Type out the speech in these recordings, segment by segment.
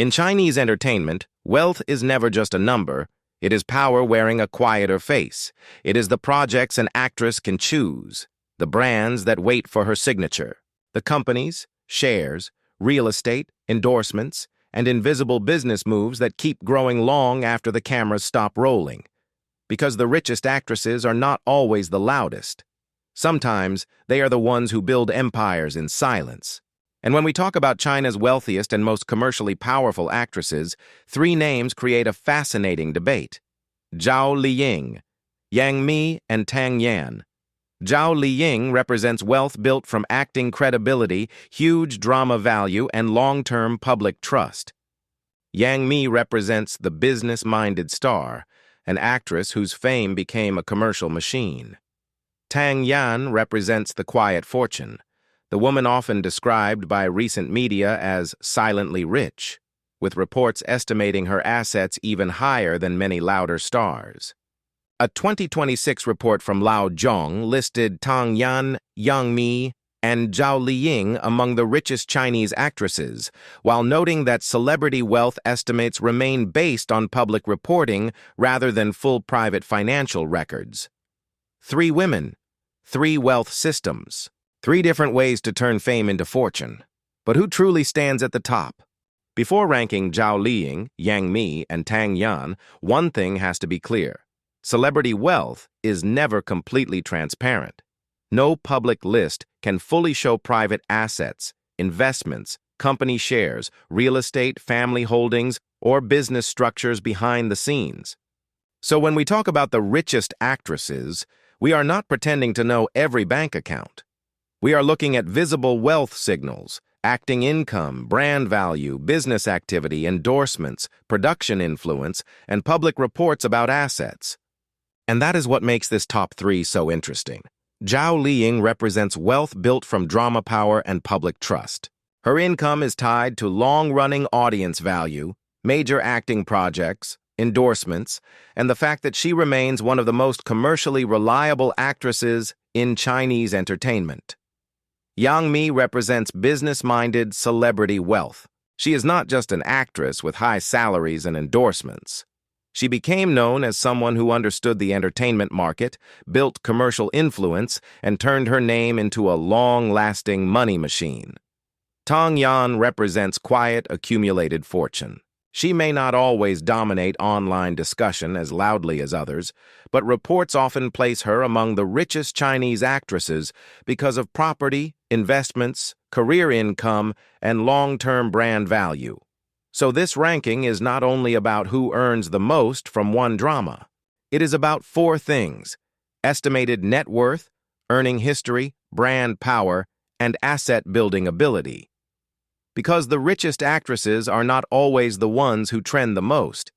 In Chinese entertainment, wealth is never just a number. It is power wearing a quieter face. It is the projects an actress can choose, the brands that wait for her signature, the companies, shares, real estate, endorsements, and invisible business moves that keep growing long after the cameras stop rolling. Because the richest actresses are not always the loudest. Sometimes they are the ones who build empires in silence. And when we talk about China's wealthiest and most commercially powerful actresses, three names create a fascinating debate: Zhao Liying, Yang Mi, and Tang Yan. Zhao Liying represents wealth built from acting credibility, huge drama value, and long-term public trust. Yang Mi represents the business-minded star, an actress whose fame became a commercial machine. Tang Yan represents the quiet fortune, the woman often described by recent media as silently rich, with reports estimating her assets even higher than many louder stars. A 2026 report from Lao Zhong listed Tang Yan, Yang Mi, and Zhao Liying among the richest Chinese actresses, while noting that celebrity wealth estimates remain based on public reporting rather than full private financial records. 3 women, 3 wealth systems. 3 different ways to turn fame into fortune. But who truly stands at the top? Before ranking Zhao Liying, Yang Mi, and Tang Yan, one thing has to be clear. Celebrity wealth is never completely transparent. No public list can fully show private assets, investments, company shares, real estate, family holdings, or business structures behind the scenes. So when we talk about the richest actresses, we are not pretending to know every bank account. We are looking at visible wealth signals, acting income, brand value, business activity, endorsements, production influence, and public reports about assets. And that is what makes this top 3 so interesting. Zhao Liying represents wealth built from drama power and public trust. Her income is tied to long-running audience value, major acting projects, endorsements, and the fact that she remains one of the most commercially reliable actresses in Chinese entertainment. Yang Mi represents business-minded celebrity wealth. She is not just an actress with high salaries and endorsements. She became known as someone who understood the entertainment market, built commercial influence, and turned her name into a long-lasting money machine. Tang Yan represents quiet, accumulated fortune. She may not always dominate online discussion as loudly as others, but reports often place her among the richest Chinese actresses because of property, investments, career income, and long-term brand value. So this ranking is not only about who earns the most from one drama. It is about 4 things: estimated net worth, earning history, brand power, and asset-building ability. Because the richest actresses are not always the ones who trend the most.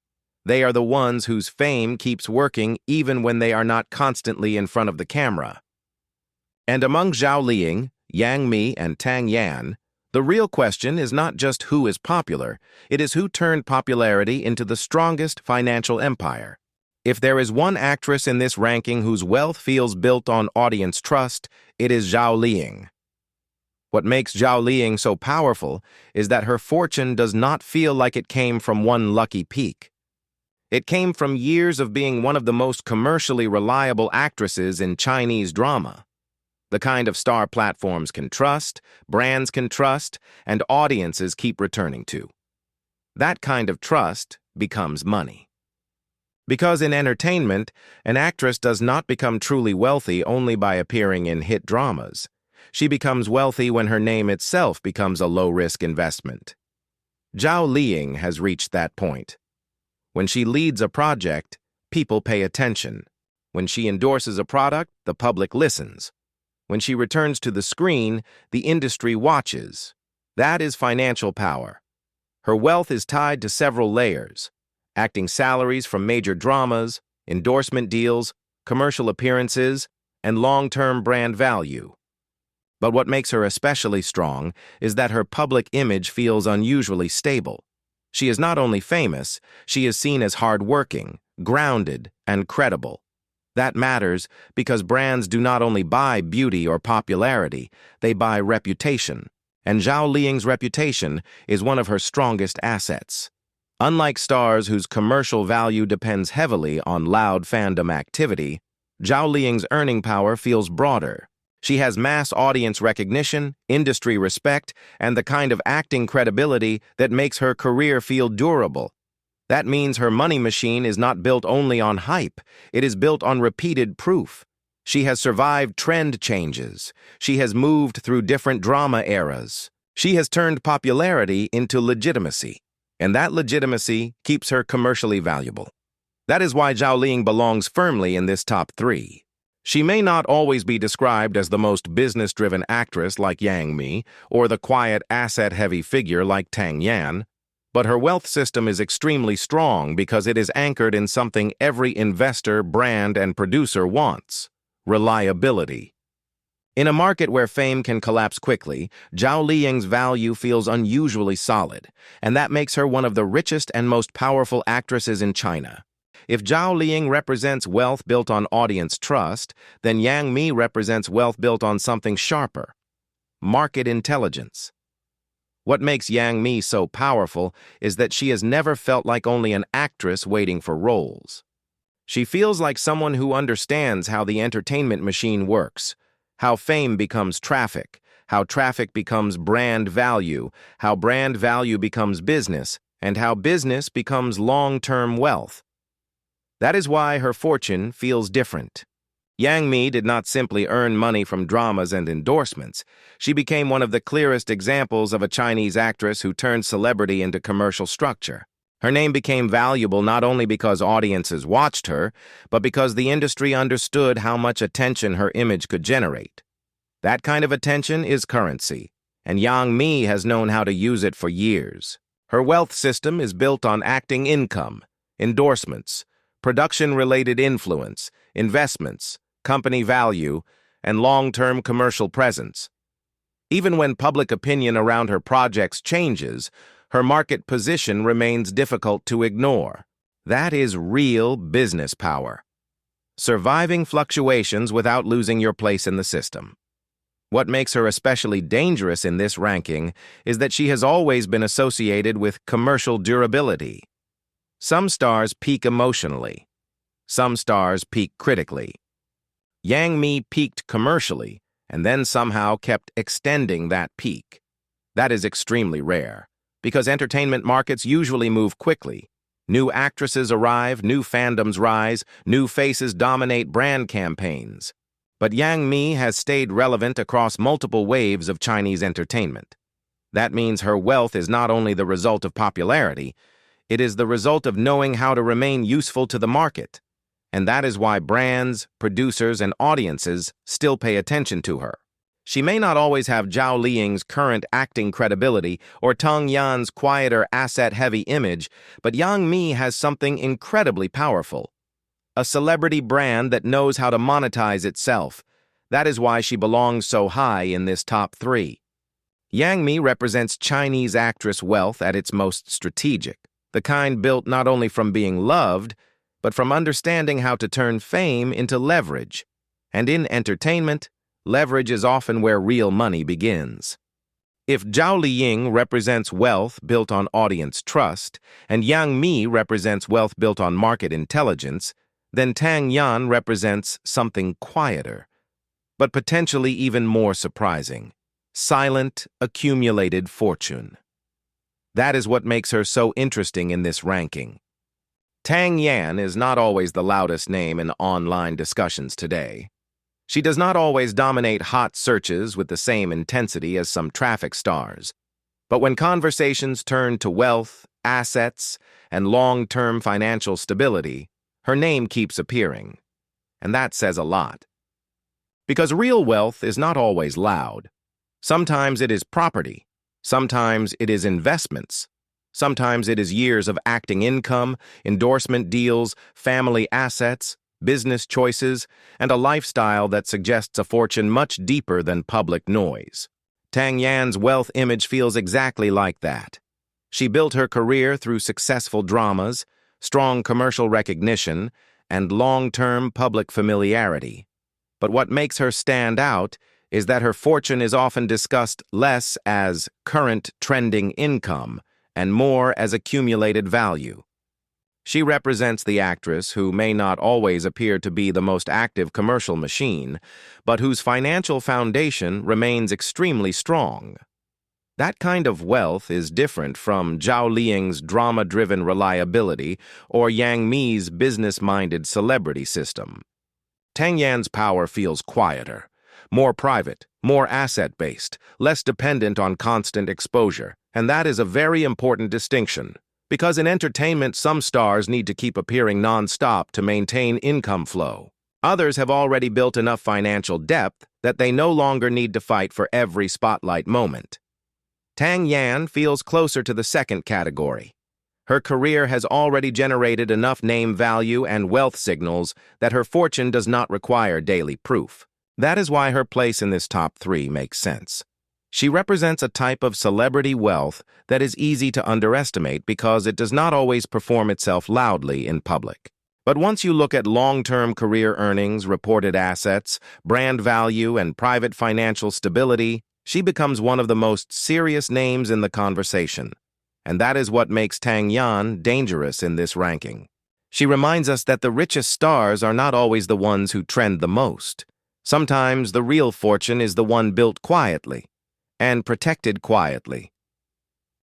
They are the ones whose fame keeps working even when they are not constantly in front of the camera. And among Zhao Liying, Yang Mi, and Tang Yan, the real question is not just who is popular, it is who turned popularity into the strongest financial empire. If there is one actress in this ranking whose wealth feels built on audience trust, it is Zhao Liying. What makes Zhao Liying so powerful is that her fortune does not feel like it came from one lucky peak. It came from years of being one of the most commercially reliable actresses in Chinese drama. The kind of star platforms can trust, brands can trust, and audiences keep returning to. That kind of trust becomes money. Because in entertainment, an actress does not become truly wealthy only by appearing in hit dramas. She becomes wealthy when her name itself becomes a low-risk investment. Zhao Liying has reached that point. When she leads a project, people pay attention. When she endorses a product, the public listens. When she returns to the screen, the industry watches. That is financial power. Her wealth is tied to several layers: acting salaries from major dramas, endorsement deals, commercial appearances, and long-term brand value. But what makes her especially strong is that her public image feels unusually stable. She is not only famous, she is seen as hardworking, grounded, and credible. That matters because brands do not only buy beauty or popularity, they buy reputation. And Zhao Liying's reputation is one of her strongest assets. Unlike stars whose commercial value depends heavily on loud fandom activity, Zhao Liying's earning power feels broader. She has mass audience recognition, industry respect, and the kind of acting credibility that makes her career feel durable. That means her money machine is not built only on hype, it is built on repeated proof. She has survived trend changes. She has moved through different drama eras. She has turned popularity into legitimacy, and that legitimacy keeps her commercially valuable. That is why Zhao Liying belongs firmly in this top 3. She may not always be described as the most business-driven actress like Yang Mi, or the quiet, asset-heavy figure like Tang Yan, but her wealth system is extremely strong because it is anchored in something every investor, brand, and producer wants: reliability. In a market where fame can collapse quickly, Zhao Liying's value feels unusually solid, and that makes her one of the richest and most powerful actresses in China. If Zhao Liying represents wealth built on audience trust, then Yang Mi represents wealth built on something sharper: market intelligence. What makes Yang Mi so powerful is that she has never felt like only an actress waiting for roles. She feels like someone who understands how the entertainment machine works, how fame becomes traffic, how traffic becomes brand value, how brand value becomes business, and how business becomes long-term wealth. That is why her fortune feels different. Yang Mi did not simply earn money from dramas and endorsements. She became one of the clearest examples of a Chinese actress who turned celebrity into commercial structure. Her name became valuable not only because audiences watched her, but because the industry understood how much attention her image could generate. That kind of attention is currency, and Yang Mi has known how to use it for years. Her wealth system is built on acting income, endorsements, production-related influence, investments, company value, and long-term commercial presence. Even when public opinion around her projects changes, her market position remains difficult to ignore. That is real business power. Surviving fluctuations without losing your place in the system. What makes her especially dangerous in this ranking is that she has always been associated with commercial durability. Some stars peak emotionally. Some stars peak critically. Yang Mi peaked commercially and then somehow kept extending that peak. That is extremely rare, because entertainment markets usually move quickly. New actresses arrive, new fandoms rise, new faces dominate brand campaigns. But Yang Mi has stayed relevant across multiple waves of Chinese entertainment. That means her wealth is not only the result of popularity, it is the result of knowing how to remain useful to the market. And that is why brands, producers, and audiences still pay attention to her. She may not always have Zhao Liying's current acting credibility or Tang Yan's quieter, asset-heavy image, but Yang Mi has something incredibly powerful: a celebrity brand that knows how to monetize itself. That is why she belongs so high in this top 3. Yang Mi represents Chinese actress wealth at its most strategic, the kind built not only from being loved, but from understanding how to turn fame into leverage. And in entertainment, leverage is often where real money begins. If Zhao Liying represents wealth built on audience trust, and Yang Mi represents wealth built on market intelligence, then Tang Yan represents something quieter, but potentially even more surprising: silent, accumulated fortune. That is what makes her so interesting in this ranking. Tang Yan is not always the loudest name in online discussions today. She does not always dominate hot searches with the same intensity as some traffic stars. But when conversations turn to wealth, assets, and long-term financial stability, her name keeps appearing. And that says a lot. Because real wealth is not always loud. Sometimes it is property. Sometimes it is investments. Sometimes it is years of acting income, endorsement deals, family assets, business choices, and a lifestyle that suggests a fortune much deeper than public noise. Tang Yan's wealth image feels exactly like that. She built her career through successful dramas, strong commercial recognition, and long-term public familiarity. But what makes her stand out is that her fortune is often discussed less as current trending income and more as accumulated value. She represents the actress who may not always appear to be the most active commercial machine, but whose financial foundation remains extremely strong. That kind of wealth is different from Zhao Liying's drama-driven reliability or Yang Mi's business-minded celebrity system. Tang Yan's power feels quieter, more private, more asset-based, less dependent on constant exposure, and that is a very important distinction. Because in entertainment, some stars need to keep appearing non-stop to maintain income flow. Others have already built enough financial depth that they no longer need to fight for every spotlight moment. Tang Yan feels closer to the second category. Her career has already generated enough name value and wealth signals that her fortune does not require daily proof. That is why her place in this top 3 makes sense. She represents a type of celebrity wealth that is easy to underestimate because it does not always perform itself loudly in public. But once you look at long-term career earnings, reported assets, brand value, and private financial stability, she becomes one of the most serious names in the conversation. And that is what makes Tang Yan dangerous in this ranking. She reminds us that the richest stars are not always the ones who trend the most. Sometimes the real fortune is the one built quietly and protected quietly.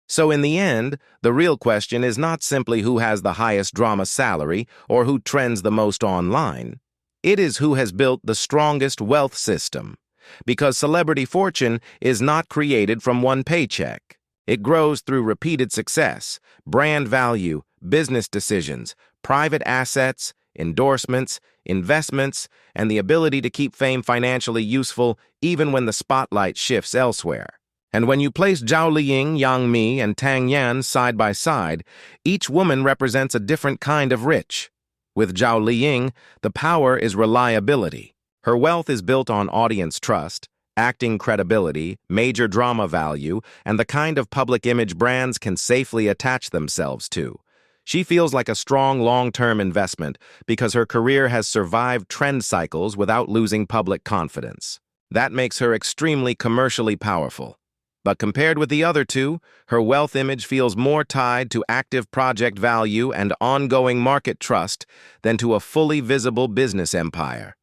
So in the end, the real question is not simply who has the highest drama salary or who trends the most online. It is who has built the strongest wealth system. Because celebrity fortune is not created from one paycheck. It grows through repeated success, brand value, business decisions, private assets, endorsements, investments, and the ability to keep fame financially useful even when the spotlight shifts elsewhere. And when you place Zhao Liying, Yang Mi, and Tang Yan side by side, each woman represents a different kind of rich. With Zhao Liying, the power is reliability. Her wealth is built on audience trust, acting credibility, major drama value, and the kind of public image brands can safely attach themselves to. She feels like a strong long-term investment because her career has survived trend cycles without losing public confidence. That makes her extremely commercially powerful. But compared with the other two, her wealth image feels more tied to active project value and ongoing market trust than to a fully visible business empire.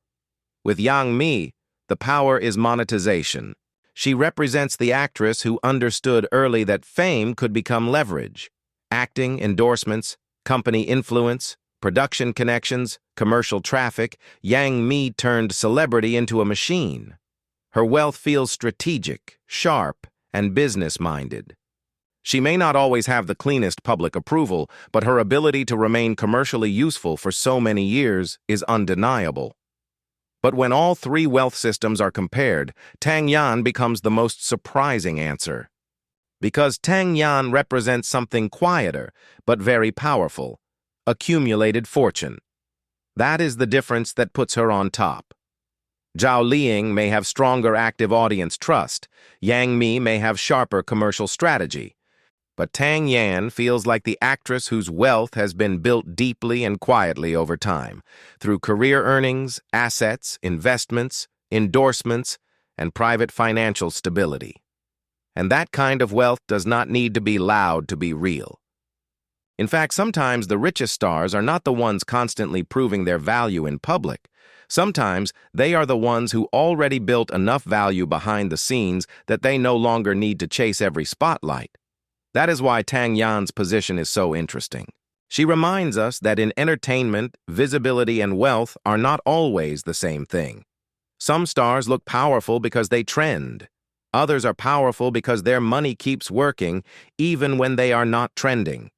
With Yang Mi, the power is monetization. She represents the actress who understood early that fame could become leverage. Acting, endorsements, company influence, production connections, commercial traffic, Yang Mi turned celebrity into a machine. Her wealth feels strategic, sharp, and business-minded. She may not always have the cleanest public approval, but her ability to remain commercially useful for so many years is undeniable. But when all 3 wealth systems are compared, Tang Yan becomes the most surprising answer. Because Tang Yan represents something quieter, but very powerful, accumulated fortune. That is the difference that puts her on top. Zhao Liying may have stronger active audience trust, Yang Mi may have sharper commercial strategy, but Tang Yan feels like the actress whose wealth has been built deeply and quietly over time, through career earnings, assets, investments, endorsements, and private financial stability. And that kind of wealth does not need to be loud to be real. In fact, sometimes the richest stars are not the ones constantly proving their value in public. Sometimes they are the ones who already built enough value behind the scenes that they no longer need to chase every spotlight. That is why Tang Yan's position is so interesting. She reminds us that in entertainment, visibility and wealth are not always the same thing. Some stars look powerful because they trend. Others are powerful because their money keeps working even when they are not trending.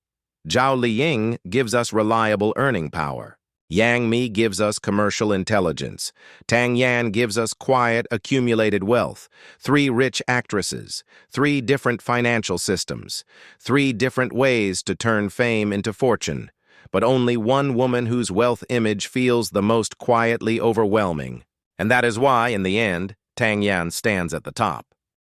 Zhao Liying gives us reliable earning power. Yang Mi gives us commercial intelligence. Tang Yan gives us quiet, accumulated wealth. 3 rich actresses, 3 different financial systems, 3 different ways to turn fame into fortune, but only one woman whose wealth image feels the most quietly overwhelming. And that is why, in the end, Tang Yan stands at the top.